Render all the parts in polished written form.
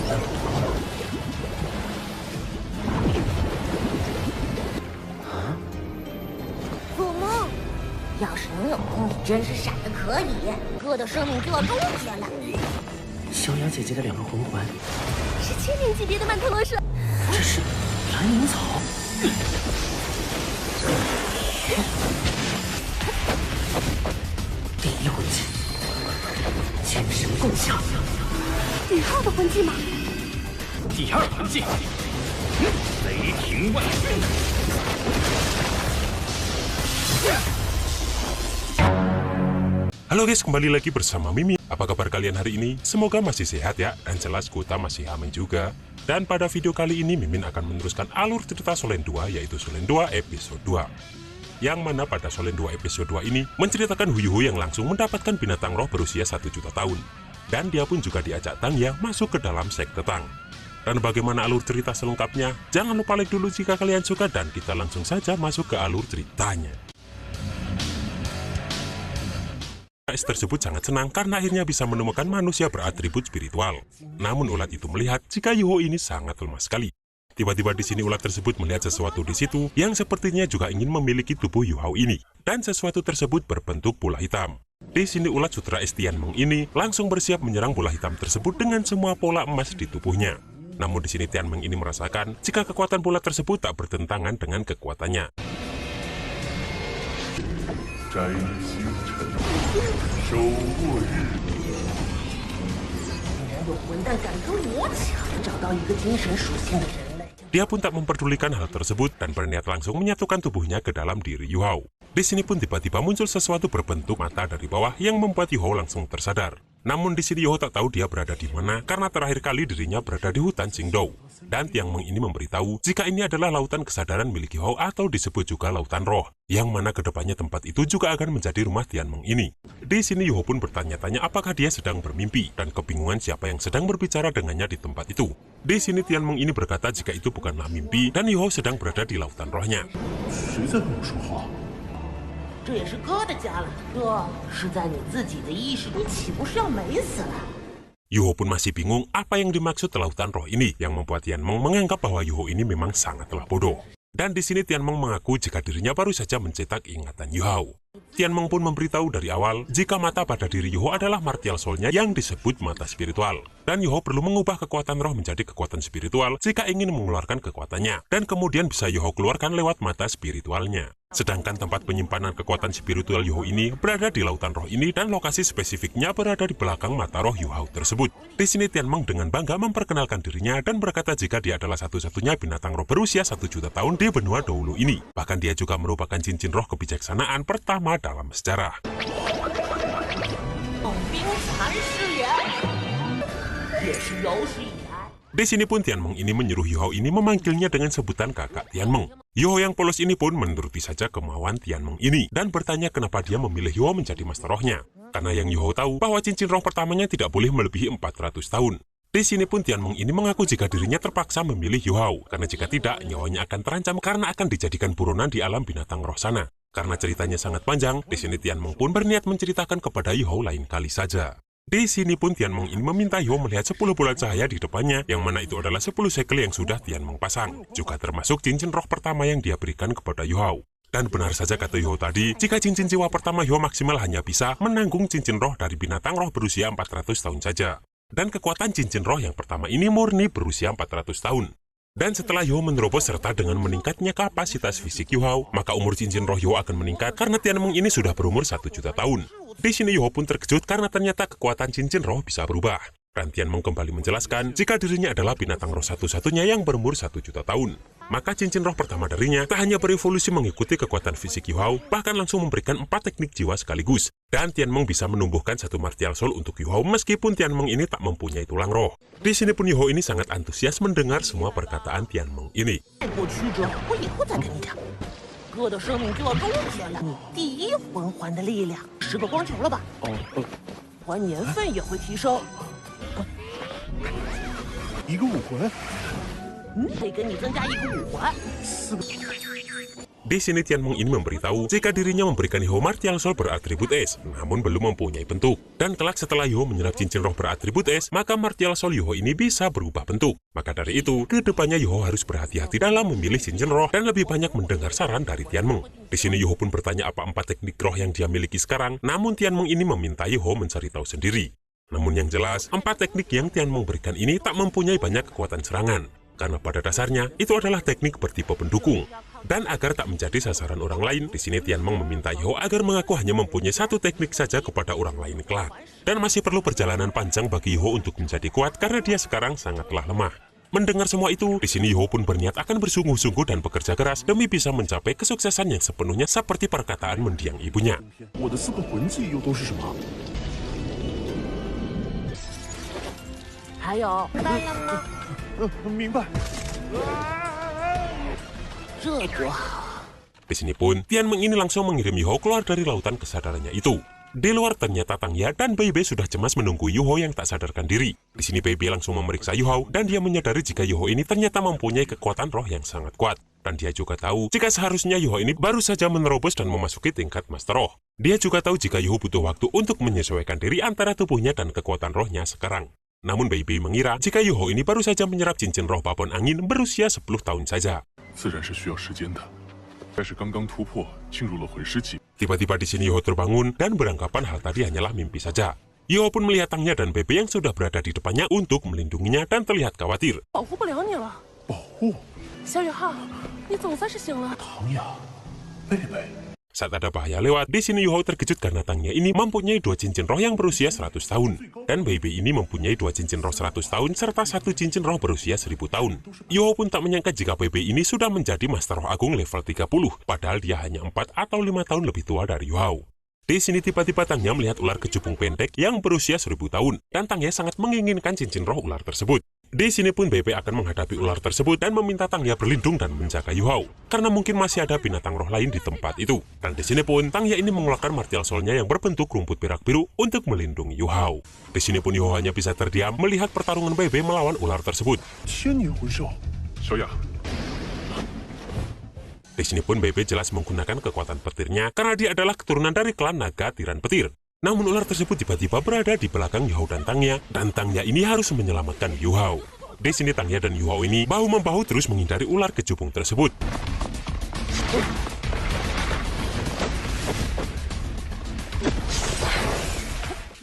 做梦！要是能有功力，真是闪的可以，哥的生命就要终结了。逍遥姐姐的2个魂环是千年级别的曼特罗蛇，这是蓝银草。第1魂技，剑神共享。宇浩的魂技吗？第2魂技，雷霆万钧。Halo guys, kembali lagi bersama Mimin. Apa kabar kalian hari ini? Semoga masih sehat ya, dan jelas Kota masih aman juga. Dan pada video kali ini Mimin akan meneruskan alur cerita Solen 2, yaitu Solen 2 episode 2. Yang mana pada Solen 2 episode 2 ini menceritakan Huyuhu yang langsung mendapatkan binatang roh berusia 1 juta tahun. Dan dia pun juga diajak Tangya masuk ke dalam sekte Tang. Dan bagaimana alur cerita selengkapnya? Jangan lupa like dulu jika kalian suka, dan kita langsung saja masuk ke alur ceritanya. Tersebut sangat senang karena akhirnya bisa menemukan manusia beratribut spiritual. Namun ulat itu melihat jika Yuho ini sangat lemah sekali. Tiba-tiba di sini ulat tersebut melihat sesuatu di situ yang sepertinya juga ingin memiliki tubuh Yuho ini, dan sesuatu tersebut berbentuk bola hitam. Di sini ulat sutra Tianmeng ini langsung bersiap menyerang bola hitam tersebut dengan semua pola emas di tubuhnya. Namun di sini Tianmeng ini merasakan jika kekuatan bola tersebut tak bertentangan dengan kekuatannya. Dia pun tak memperdulikan hal tersebut dan berniat langsung menyatukan tubuhnya ke dalam diri Yuho. Di sini pun tiba-tiba muncul sesuatu berbentuk mata dari bawah yang membuat Yuho langsung tersadar. Namun di sini Yuho tak tahu dia berada di mana karena terakhir kali dirinya berada di hutan Qingdou. Dan Tianmeng ini memberitahu jika ini adalah lautan kesadaran milik Yuho atau disebut juga lautan roh, yang mana kedepannya tempat itu juga akan menjadi rumah Tianmeng ini. Di sini Yuho pun bertanya-tanya apakah dia sedang bermimpi dan kebingungan siapa yang sedang berbicara dengannya di tempat itu. Di sini Tianmeng ini berkata jika itu bukanlah mimpi dan Yuho sedang berada di lautan rohnya. Yuho pun masih bingung apa yang dimaksud lautan roh ini, yang membuat Tianmeng menganggap bahwa Yuho ini memang sangatlah bodoh. Dan di sini Tianmeng mengaku jika dirinya baru saja mencetak ingatan Yuho. Tianmeng pun memberitahu dari awal jika mata pada diri Yuho adalah martial soul-nya yang disebut mata spiritual. Dan Yuho perlu mengubah kekuatan roh menjadi kekuatan spiritual jika ingin mengeluarkan kekuatannya. Dan kemudian bisa Yuho keluarkan lewat mata spiritualnya. Sedangkan tempat penyimpanan kekuatan spiritual Yuho ini berada di lautan roh ini, dan lokasi spesifiknya berada di belakang mata roh Yuho tersebut. Di sini Tianmeng dengan bangga memperkenalkan dirinya dan berkata jika dia adalah satu-satunya binatang roh berusia 1 juta tahun di benua Doulu ini. Bahkan dia juga merupakan cincin roh kebijaksanaan pertama dalam sejarah. Di sini pun Tianmeng ini menyuruh Yuho ini memanggilnya dengan sebutan kakak Tianmeng. Yuho yang polos ini pun menuruti saja kemauan Tianmeng ini dan bertanya kenapa dia memilih Yuho menjadi master rohnya. Karena yang Yuho tahu bahwa cincin roh pertamanya tidak boleh melebihi 400 tahun. Di sini pun Tianmeng ini mengaku jika dirinya terpaksa memilih Yuho, karena jika tidak nyawanya akan terancam karena akan dijadikan buronan di alam binatang roh sana. Karena ceritanya sangat panjang, di sini Tianmeng pun berniat menceritakan kepada Yuho lain kali saja. Di sini pun Tianmeng ini meminta Yuho melihat 10 bola cahaya di depannya, yang mana itu adalah 10 segel yang sudah Tianmeng pasang, juga termasuk cincin roh pertama yang dia berikan kepada Yuho. Dan benar saja kata Yuho tadi, jika cincin jiwa pertama Yuho maksimal hanya bisa menanggung cincin roh dari binatang roh berusia 400 tahun saja. Dan kekuatan cincin roh yang pertama ini murni berusia 400 tahun. Dan setelah Yuho menerobos serta dengan meningkatnya kapasitas fisik Yuho, maka umur cincin roh Yuho akan meningkat karena Tianmeng ini sudah berumur 1 juta tahun. Di sini Yuho pun terkejut karena ternyata kekuatan cincin roh bisa berubah. Dan Tianmeng kembali menjelaskan jika dirinya adalah binatang roh satu-satunya yang berumur 1 juta tahun. Maka cincin roh pertama darinya tak hanya berevolusi mengikuti kekuatan fisik Yuho, bahkan langsung memberikan 4 teknik jiwa sekaligus. Dan Tianmeng bisa menumbuhkan 1 martial soul untuk Yuho meskipun Tianmeng ini tak mempunyai tulang roh. Di sini pun Yuho ini sangat antusias mendengar semua perkataan Tianmeng ini. Di sini Tianmeng ini memberitahu jika dirinya memberikan Yoho Martial Soul beratribut es, namun belum mempunyai bentuk. Dan kelak setelah Yoho menyerap cincin roh beratribut es, maka Martial Soul Yoho ini bisa berubah bentuk. Maka dari itu, kedepannya Yoho harus berhati-hati dalam memilih cincin roh dan lebih banyak mendengar saran dari Tianmeng. Di sini Yoho pun bertanya apa 4 teknik roh yang dia miliki sekarang, namun Tianmeng ini meminta Yoho mencari tahu sendiri. Namun yang jelas, 4 teknik yang Tianmeng berikan ini tak mempunyai banyak kekuatan serangan. Karena pada dasarnya, itu adalah teknik bertipe pendukung. Dan agar tak menjadi sasaran orang lain, di sini Tianmeng meminta Yoho agar mengaku hanya mempunyai 1 teknik saja kepada orang lain kelak. Dan masih perlu perjalanan panjang bagi Yoho untuk menjadi kuat karena dia sekarang sangatlah lemah. Mendengar semua itu, di sini Yoho pun berniat akan bersungguh-sungguh dan bekerja keras demi bisa mencapai kesuksesan yang sepenuhnya seperti perkataan mendiang ibunya. Di sini pun, Tianmeng ini langsung mengirim Yoho keluar dari lautan kesadarannya itu. Di luar ternyata Tangya dan Bebe sudah cemas menunggu Yoho yang tak sadarkan diri. Di sini Bebe langsung memeriksa Yoho dan dia menyadari jika Yoho ini ternyata mempunyai kekuatan roh yang sangat kuat. Dan dia juga tahu jika seharusnya Yoho ini baru saja menerobos dan memasuki tingkat Master Roh. Dia juga tahu jika Yoho butuh waktu untuk menyesuaikan diri antara tubuhnya dan kekuatan rohnya sekarang. Namun Bebe mengira jika Yoho ini baru saja menyerap cincin roh babon angin berusia 10 tahun saja. Tiba-tiba di sini Yoho terbangun dan beranggapan hal tadi hanyalah mimpi saja. Yoho pun melihat Tangya dan Bebe yang sudah berada di depannya untuk melindunginya dan terlihat khawatir. Saat ada bahaya lewat, di sini Yoho terkejut karena Tangya ini mempunyai 2 cincin roh yang berusia 100 tahun. Dan Bebe ini mempunyai 2 cincin roh 100 tahun serta 1 cincin roh berusia 1000 tahun. Yoho pun tak menyangka jika Bebe ini sudah menjadi Master Roh Agung level 30, padahal dia hanya 4 atau 5 tahun lebih tua dari Yoho. Di sini tiba-tiba Tangya melihat ular kecubung pendek yang berusia 1000 tahun, dan Tangya sangat menginginkan cincin roh ular tersebut. Di sini pun Bebe akan menghadapi ular tersebut dan meminta Tangya berlindung dan menjaga Yoho, karena mungkin masih ada binatang roh lain di tempat itu. Dan di sini pun Tangya ini mengeluarkan Martial Soul-nya yang berbentuk rumput perak biru untuk melindungi Yoho. Di sini pun Yoho hanya bisa terdiam melihat pertarungan Bebe melawan ular tersebut. Di sini pun Bebe jelas menggunakan kekuatan petirnya karena dia adalah keturunan dari klan naga tiran petir. Namun ular tersebut tiba-tiba berada di belakang Yoho dan Tangya ini harus menyelamatkan Yoho. Di sini Tangya dan Yoho ini bahu-membahu terus menghindari ular kecubung tersebut.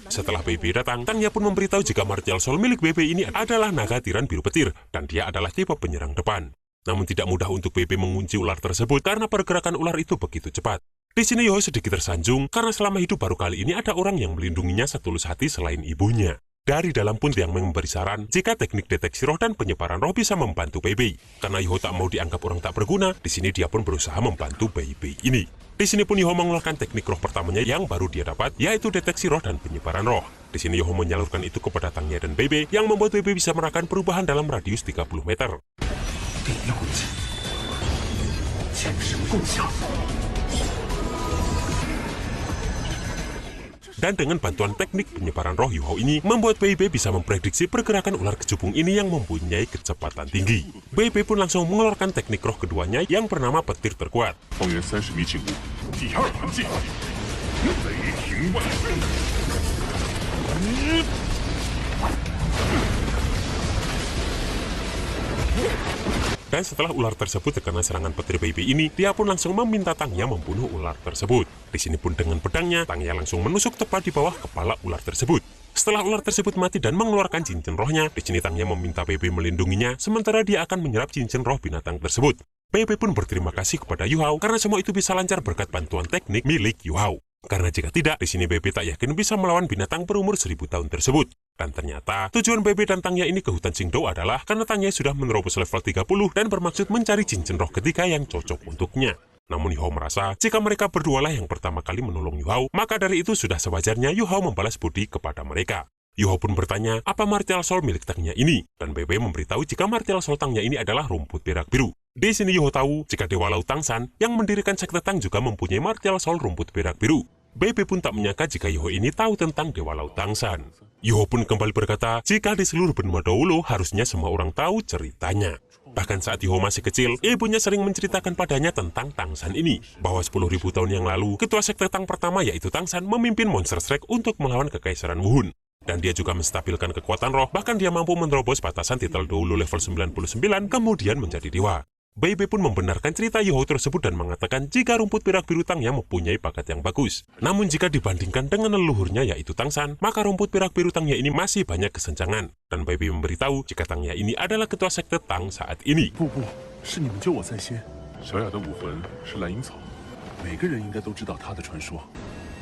Setelah Bebe datang, Tangya pun memberitahu jika Martial Soul milik Bebe ini adalah naga tiran biru petir, dan dia adalah tipe penyerang depan. Namun tidak mudah untuk Bebe mengunci ular tersebut karena pergerakan ular itu begitu cepat. Di sini Yoho sedikit tersanjung karena selama hidup baru kali ini ada orang yang melindunginya setulus hati selain ibunya. Dari dalam pun Tianmeng memberi saran jika teknik deteksi roh dan penyebaran roh bisa membantu Bebe. Karena Yoho tak mau dianggap orang tak berguna, di sini dia pun berusaha membantu Bebe ini. Di sini pun Yoho mengeluarkan teknik roh pertamanya yang baru dia dapat, yaitu deteksi roh dan penyebaran roh. Di sini Yoho menyalurkan itu kepada Tangya dan Bebe yang membuat Bebe bisa merasakan perubahan dalam radius 30 meter. Dan dengan bantuan teknik penyebaran roh Yoho ini, membuat Bebe bisa memprediksi pergerakan ular kecubung ini yang mempunyai kecepatan tinggi. Bebe pun langsung mengeluarkan teknik roh keduanya yang bernama petir terkuat. Dan setelah ular tersebut terkena serangan petir Bebe ini, dia pun langsung meminta Tangya membunuh ular tersebut. Di sini pun dengan pedangnya, Tangya langsung menusuk tepat di bawah kepala ular tersebut. Setelah ular tersebut mati dan mengeluarkan cincin rohnya, di sini Tangya meminta Bebe melindunginya, sementara dia akan menyerap cincin roh binatang tersebut. Bebe pun berterima kasih kepada Yoho karena semua itu bisa lancar berkat bantuan teknik milik Yoho. Karena jika tidak, di sini Bebe tak yakin bisa melawan binatang berumur 1000 tahun tersebut. Dan ternyata, tujuan Bebe dan Tangya ini ke hutan Qingdou adalah karena Tangya sudah menerobos level 30 dan bermaksud mencari cincin roh ketiga yang cocok untuknya. Namun Yoho merasa, jika mereka berdualah yang pertama kali menolong Yoho, maka dari itu sudah sewajarnya Yoho membalas budi kepada mereka. Yoho pun bertanya, apa Martial Soul milik Tangya ini? Dan Bebe memberitahu jika Martial Soul Tangya ini adalah rumput perak biru. Di sini Yoho tahu jika Dewa Laut Tangsan yang mendirikan sekte Tang juga mempunyai Martial Soul rumput perak biru. Bebe pun tak menyangka jika Yoho ini tahu tentang Dewa Laut Tangsan. Yoho pun kembali berkata, jika di seluruh benua Doulo harusnya semua orang tahu ceritanya. Bahkan saat Yuho masih kecil, ibunya sering menceritakan padanya tentang Tang San ini, bahwa 10.000 tahun yang lalu, ketua sekte Tang pertama yaitu Tang San memimpin monster Shrek untuk melawan kekaisaran Wuhun. Dan dia juga menstabilkan kekuatan roh, bahkan dia mampu menerobos batasan titel dahulu level 99, kemudian menjadi dewa. Bei Bei pun membenarkan cerita Yuho tersebut dan mengatakan jika rumput perak biru Tangnya mempunyai bakat yang bagus. Namun jika dibandingkan dengan leluhurnya yaitu Tang San, maka rumput perak biru Tangnya ini masih banyak kesenjangan. Dan Bei Bei memberitahu jika Tangnya ini adalah ketua sekte Tang saat ini. 不，是你们救我在先。小雅的武魂是蓝银草，每个人应该都知道她的传说，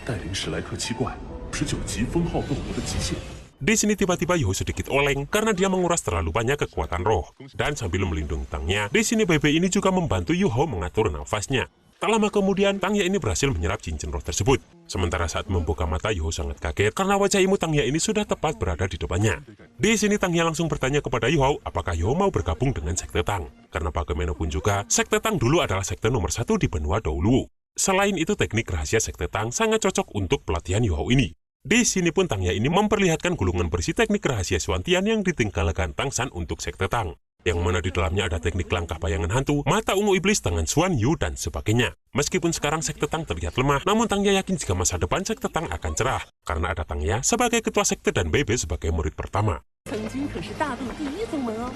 带领史莱克七怪19级封号斗罗的极限。 Di sini tiba-tiba Yuho sedikit oleng karena dia menguras terlalu banyak kekuatan roh. Dan sambil melindungi Tangnya, di sini Bei Bei ini juga membantu Yuho mengatur nafasnya. Tak lama kemudian, Tangnya ini berhasil menyerap cincin roh tersebut. Sementara saat membuka mata, Yuho sangat kaget karena wajah imut Tangnya ini sudah tepat berada di depannya. Di sini Tangnya langsung bertanya kepada Yuho, apakah Yuho mau bergabung dengan sekte Tang. Karena bagaimanapun juga, sekte Tang dulu adalah sekte nomor 1 di benua Dahulu. Selain itu, teknik rahasia sekte Tang sangat cocok untuk pelatihan Yuho ini. Di sini pun Tangnya ini memperlihatkan gulungan berisi teknik rahasia Xuantian yang ditinggalkan Tang San untuk sekte Tang. Yang mana di dalamnya ada teknik langkah bayangan hantu, mata ungu iblis, tangan Xuan Yu, dan sebagainya. Meskipun sekarang sekte Tang terlihat lemah, namun Tangnya yakin jika masa depan sekte Tang akan cerah. Karena ada Tangnya sebagai ketua sekte dan Bei Bei sebagai murid pertama. 曾经可是大陆第一宗门哦，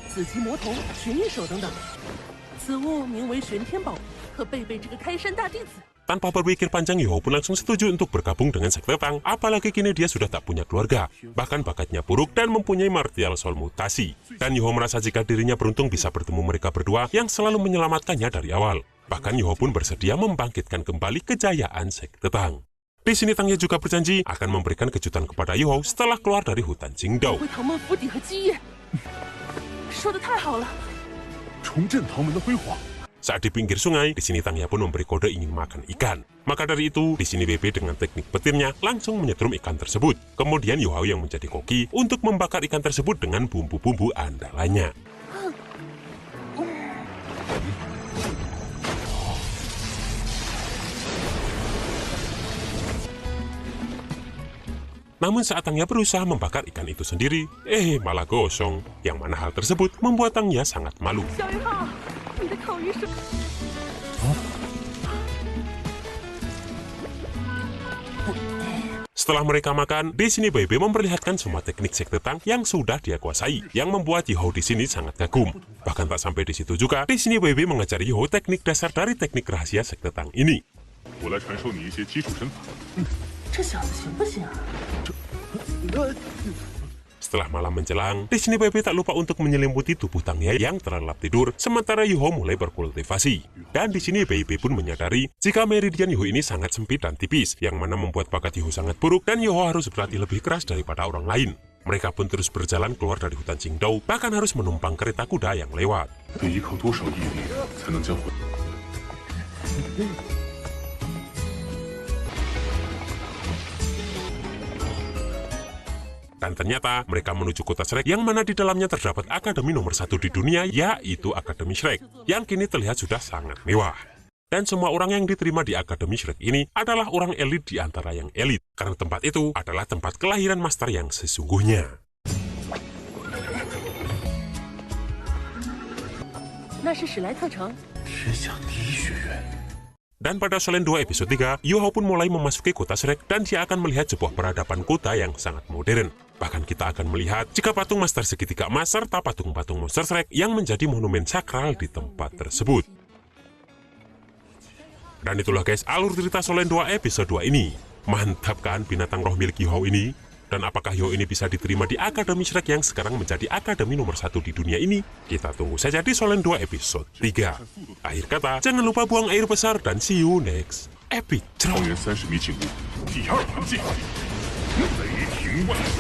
紫极魔童、玄印手等等。此物名为玄天宝，可贝贝这个开山大弟子。 Tanpa berpikir panjang, Yuho pun langsung setuju untuk bergabung dengan sekte Tang, apalagi kini dia sudah tak punya keluarga. Bahkan bakatnya buruk dan mempunyai martial soul mutasi. Dan Yuho merasa jika dirinya beruntung bisa bertemu mereka berdua yang selalu menyelamatkannya dari awal. Bahkan Yuho pun bersedia membangkitkan kembali kejayaan sekte Tang. Di sini Tangnya juga berjanji akan memberikan kejutan kepada Yuho setelah keluar dari hutan Qingdao. 回唐门府邸和基业，说的太好了。 重振唐门的辉煌。 Saat di pinggir sungai, di sini Tangnya pun memberi kode ingin makan ikan. Maka dari itu, di sini Bei Bei dengan teknik petirnya langsung menyetrum ikan tersebut. Kemudian Yuho yang menjadi koki untuk membakar ikan tersebut dengan bumbu-bumbu andalannya. Namun saat Tangnya berusaha membakar ikan itu sendiri, malah gosong. Yang mana hal tersebut membuat Tangnya sangat malu. 小鱼号，你的烤鱼是？ Setelah mereka makan, di sini Bei Bei memperlihatkan semua teknik sekte Tang yang sudah dia kuasai, yang membuat Yuho di sini sangat kagum. Bahkan tak sampai di situ juga, di sini Bei Bei mengajari Yuho teknik dasar dari teknik rahasia sekte Tang ini. 我来传授你一些基础身法。这小子行不行啊？ Setelah malam menjelang, di sini Bei Bei tak lupa untuk menyelimuti tubuh Tangnya yang terlelap tidur, sementara Yuho mulai berkultivasi. Dan di sini Bei Bei pun menyadari jika meridian Yuho ini sangat sempit dan tipis, yang mana membuat bakat Yuho sangat buruk dan Yuho harus berlatih lebih keras daripada orang lain. Mereka pun terus berjalan keluar dari hutan Qingdao, bahkan harus menumpang kereta kuda yang lewat. 得依靠多少毅力才能将魂？ Dan ternyata mereka menuju kota Shrek yang mana di dalamnya terdapat akademi nomor 1 di dunia, yaitu Akademi Shrek, yang kini terlihat sudah sangat mewah. Dan semua orang yang diterima di Akademi Shrek ini adalah orang elit di antara yang elit, karena tempat itu adalah tempat kelahiran master yang sesungguhnya. 那是史莱克城。 天下第一学院。 Dan pada Solen 2 episode 3, Yuho pun mulai memasuki kota Shrek dan dia akan melihat sebuah peradaban kota yang sangat modern. Bahkan kita akan melihat jika patung Master Segitiga Emas serta patung-patung monster Shrek yang menjadi monumen sakral di tempat tersebut. Dan itulah guys alur cerita Solen 2 episode 2 ini. Mantap kan binatang roh milik Yuho ini? Dan apakah Yuho ini bisa diterima di Akademi Shrek yang sekarang menjadi akademi nomor 1 di dunia ini? Kita tunggu saja di Solen 2 episode 3. Akhir kata, jangan lupa buang air besar dan see you next episode. 方圆30米景物，第二环境，雷霆万钧。